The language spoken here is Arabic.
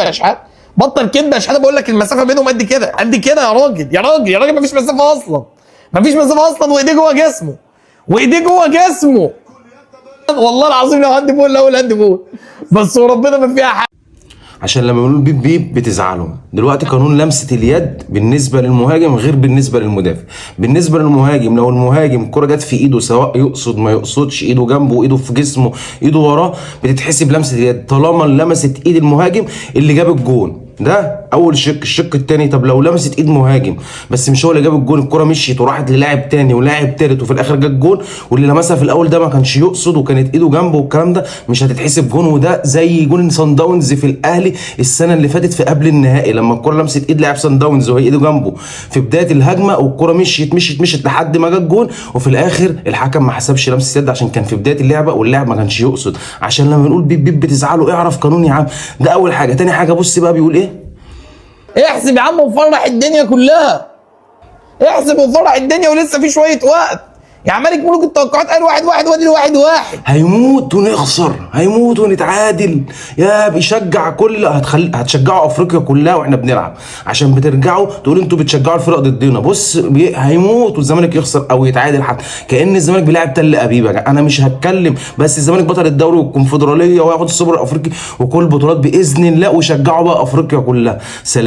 يا شحاته بطل كده يا شحاته، بقول لك المسافه بينهم قد كده قد كده يا راجل يا راجل يا راجل، مفيش مسافه اصلا، مفيش مسافه اصلا، وايديه جوه جسمه، وايديه جوه جسمه. والله العظيم لو هاند بول لو هاند بول، بس وربنا ما فيها حاجه. عشان لما بيقولوا بيب بيب بتزعلوا. دلوقتي قانون لمسه اليد بالنسبه للمهاجم غير بالنسبه للمدافع. بالنسبه للمهاجم لو المهاجم الكره جت في ايده، سواء يقصد ما يقصدش، ايده جنبه، ايده في جسمه، ايده وراه، بتتحسب لمسه اليد طالما لمست ايد المهاجم اللي جاب الجون. ده اول شق. الشق الثاني، طب لو لمست ايد مهاجم بس مش هو اللي جاب الجون، الكره مشيت وراحت للاعب تاني ولاعب تالت وفي الاخر جاب الجون، واللي لمسها في الاول ده ما كانش يقصد وكانت ايده جنبه والكلام ده، مش هتتحسب جون. وده زي جون صن داونز في الاهلي السنه اللي فاتت في قبل النهائي، لما الكره لمست ايد لاعب صن داونز وهي ايده جنبه في بدايه الهجمه، والكره مشيت لحد ما جت جون، وفي الاخر الحكم ما حسبش لمسه يد عشان كان في بدايه اللعبه واللاعب ما كانش يقصد. عشان لما بنقول بيب بيب بتزعلوا، اعرف قانون يا عم. ده اول حاجه. تاني حاجه بص بقى بيقول ايه. احسب يا عم وفرح الدنيا كلها، احسب وفرح الدنيا ولسه في شويه وقت. يا ملك ملوك التوقعات قال 1-1 وادي 1-1. هيموت ونخسر، هيموت ونتعادل. يا بيشجع كل هتشجعوا افريقيا كلها واحنا بنلعب، عشان بترجعوا تقولوا انتوا بتشجعوا الفرق ضدنا. بص هيموت والزمالك يخسر او يتعادل حتى، كأن الزمالك بيلعب تل ابيب. انا مش هتكلم، بس الزمالك بطل الدوري والكونفدراليه وياخد السوبر الافريقي وكل البطولات باذن الله، ويشجعوا بقى افريقيا كلها. سلام.